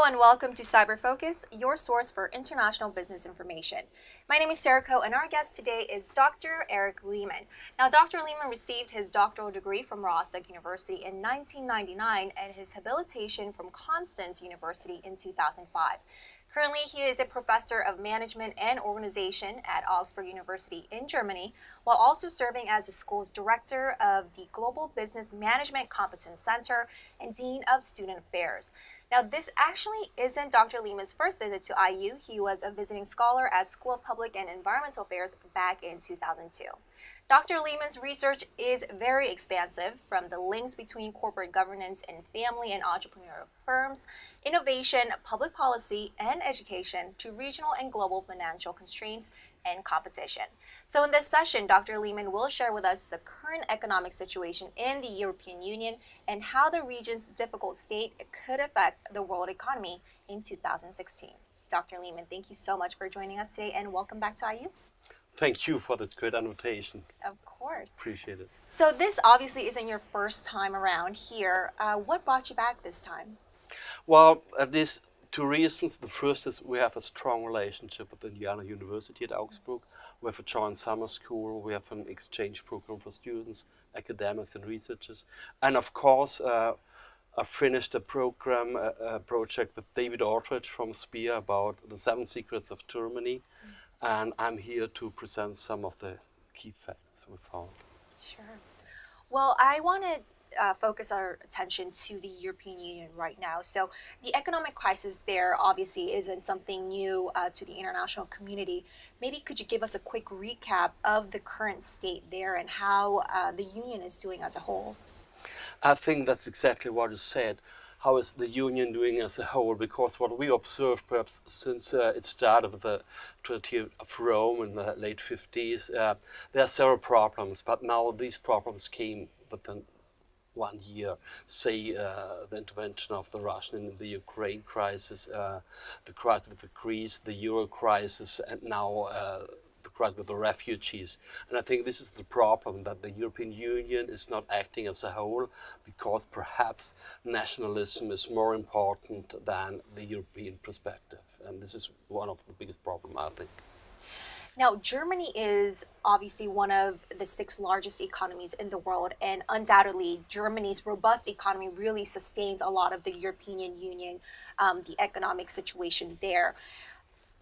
and welcome to Cyber Focus, your source for international business information. My name is Erik, and our guest today is Dr. Erik Lehmann. Now, Dr. Lehmann received his doctoral degree from Rostock University in 1999 and his habilitation from Constance University in 2005. Currently, he is a professor of management and organization at Augsburg University in Germany, while also serving as the school's director of the Global Business Management Competence Center and Dean of Student Affairs. Now, this actually isn't Dr. Lehmann's first visit to IU. He was a visiting scholar at School of Public and Environmental Affairs back in 2002. Dr. Lehmann's research is very expansive, from the links between corporate governance and family and entrepreneurial firms, innovation, public policy, and education, to regional and global financial constraints and competition. So in this session, Dr. Lehmann will share with us the current economic situation in the European Union and how the region's difficult state could affect the world economy in 2016. Dr. Lehmann, thank you so much for joining us today, and welcome back to IU. Thank you for this great invitation. Of course. Appreciate it. So this obviously isn't your first time around here. What brought you back this time? Well, at least two reasons. The first is we have a strong relationship with Indiana University at Augsburg. We have a joint summer school. We have an exchange program for students, academics and researchers. And of course, I finished a program, a project with David Aldrich from SPEAR about the 7 secrets of Germany. And I'm here to present some of the key facts we found. Sure. Well, I want to focus our attention to the European Union right now. So the economic crisis there obviously isn't something new to the international community. Maybe could you give us a quick recap of the current state there and how the Union is doing as a whole? I think that's exactly what you said. How is the Union doing as a whole? Because what we observed, perhaps since it started with the Treaty of Rome in the late 50s, there are several problems, but now these problems came within 1 year. Say the intervention of the Russian in the Ukraine crisis, the crisis with the Greece, the Euro crisis, and now the crisis with the refugees. And I think this is the problem, that the European Union is not acting as a whole because perhaps nationalism is more important than the European perspective. And this is one of the biggest problems, I think. Now, Germany is obviously one of the 6 largest economies in the world, and undoubtedly Germany's robust economy really sustains a lot of the European Union, the economic situation there.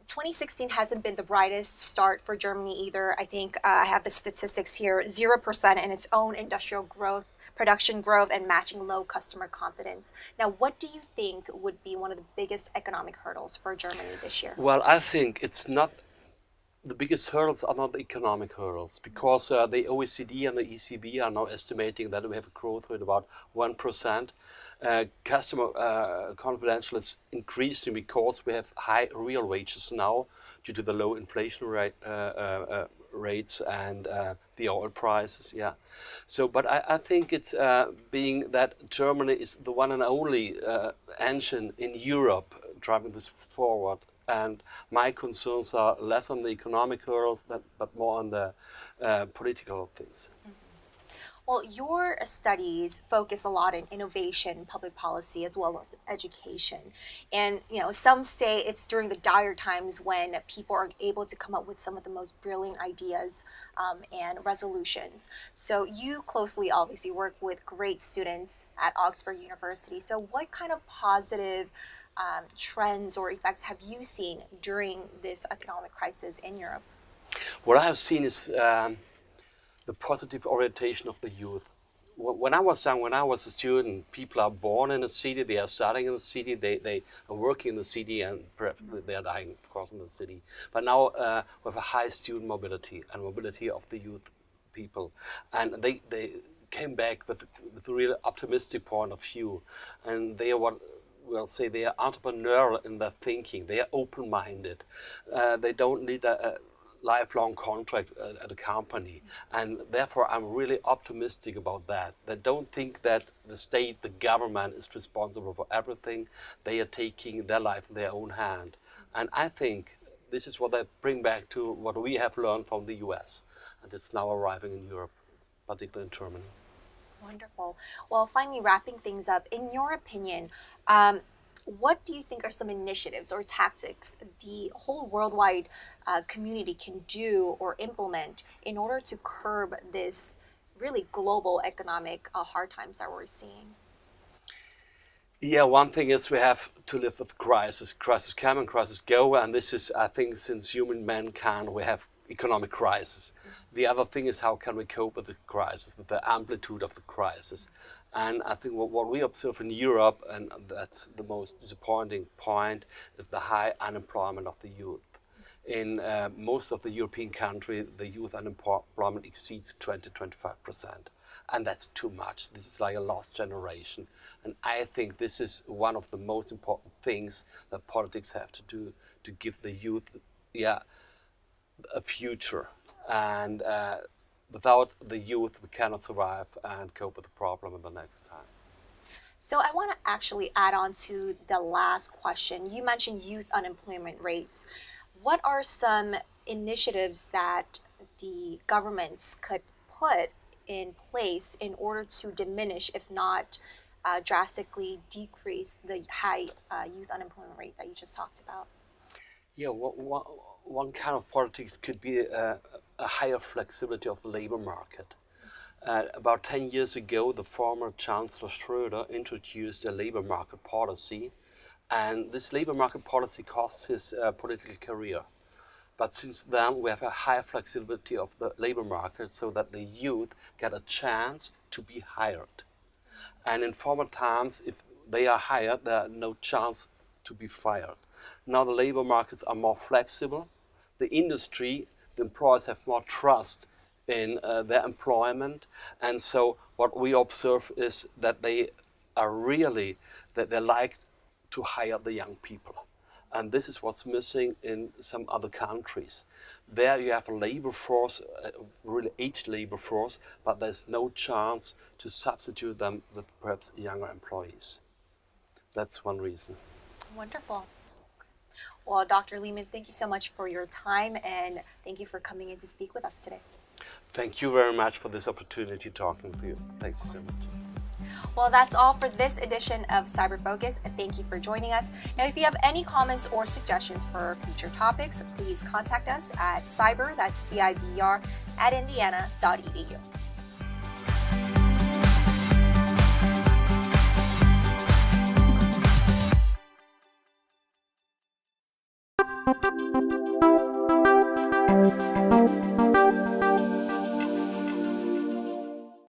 2016 hasn't been the brightest start for Germany either. I think I have the statistics here, 0% in its own industrial growth, production growth, and matching low customer confidence. Now, what do you think would be one of the biggest economic hurdles for Germany this year? Well, I think it's not, the biggest hurdles are not the economic hurdles, because the OECD and the ECB are now estimating that we have a growth rate about 1%. Customer confidential is increasing because we have high real wages now due to the low inflation rates and the oil prices. Yeah. So, but I think it's being that Germany is the one and only engine in Europe driving this forward. And my concerns are less on the economic hurdles, but more on the political things. Mm-hmm. Well, your studies focus a lot on innovation, public policy, as well as education. And, some say it's during the dire times when people are able to come up with some of the most brilliant ideas and resolutions. So you closely, obviously, work with great students at Augsburg University. So what kind of positive trends or effects have you seen during this economic crisis in Europe? What I have seen is the positive orientation of the youth. When I was young, when I was a student, people are born in a city, they are studying in the city, they are working in the city, and perhaps they are dying, of course, in the city. But now we have a high student mobility and mobility of the youth people. And they came back with a really optimistic point of view. And they are what we'll say they are entrepreneurial in their thinking. They are open-minded. They don't need a lifelong contract at a company, and therefore I'm really optimistic about that. They don't think that the state, the government is responsible for everything. They are taking their life in their own hand, and I think this is what I bring back to what we have learned from the US, and it's now arriving in Europe, particularly in Germany. Wonderful. Well, finally wrapping things up, in your opinion, what do you think are some initiatives or tactics the whole worldwide community can do or implement in order to curb this really global economic hard times that we're seeing? Yeah, one thing is we have to live with crisis. Crisis come and crisis go, and this is, I think, since human mankind, we have economic crisis. The other thing is how can we cope with the crisis, with the amplitude of the crisis. And I think what we observe in Europe, and that's the most disappointing point, is the high unemployment of the youth. In most of the European countries, the youth unemployment exceeds 20-25%. And that's too much. This is like a lost generation. And I think this is one of the most important things that politics have to do to give the youth, a future. And without the youth, we cannot survive and cope with the problem in the next time. So I want to actually add on to the last question. You mentioned youth unemployment rates. What are some initiatives that the governments could put in place in order to diminish, if not drastically decrease, the high youth unemployment rate that you just talked about? Yeah, one kind of politics could be a higher flexibility of the labor market. About 10 years ago, the former Chancellor Schröder introduced a labor market policy, and this labor market policy cost his political career. But since then, we have a higher flexibility of the labor market so that the youth get a chance to be hired. And in former times, if they are hired, there are no chance to be fired. Now the labor markets are more flexible. The industry, the employers have more trust in their employment. And so what we observe is that they like to hire the young people. And this is what's missing in some other countries. There you have a labor force, a really aged labor force, but there's no chance to substitute them with perhaps younger employees. That's one reason. Wonderful. Well, Dr. Lehmann, thank you so much for your time, and thank you for coming in to speak with us today. Thank you very much for this opportunity talking with you. Thank you so much. Well, that's all for this edition of Cyber Focus, and thank you for joining us. Now, if you have any comments or suggestions for future topics, please contact us at cyber, that's CIBER, @indiana.edu.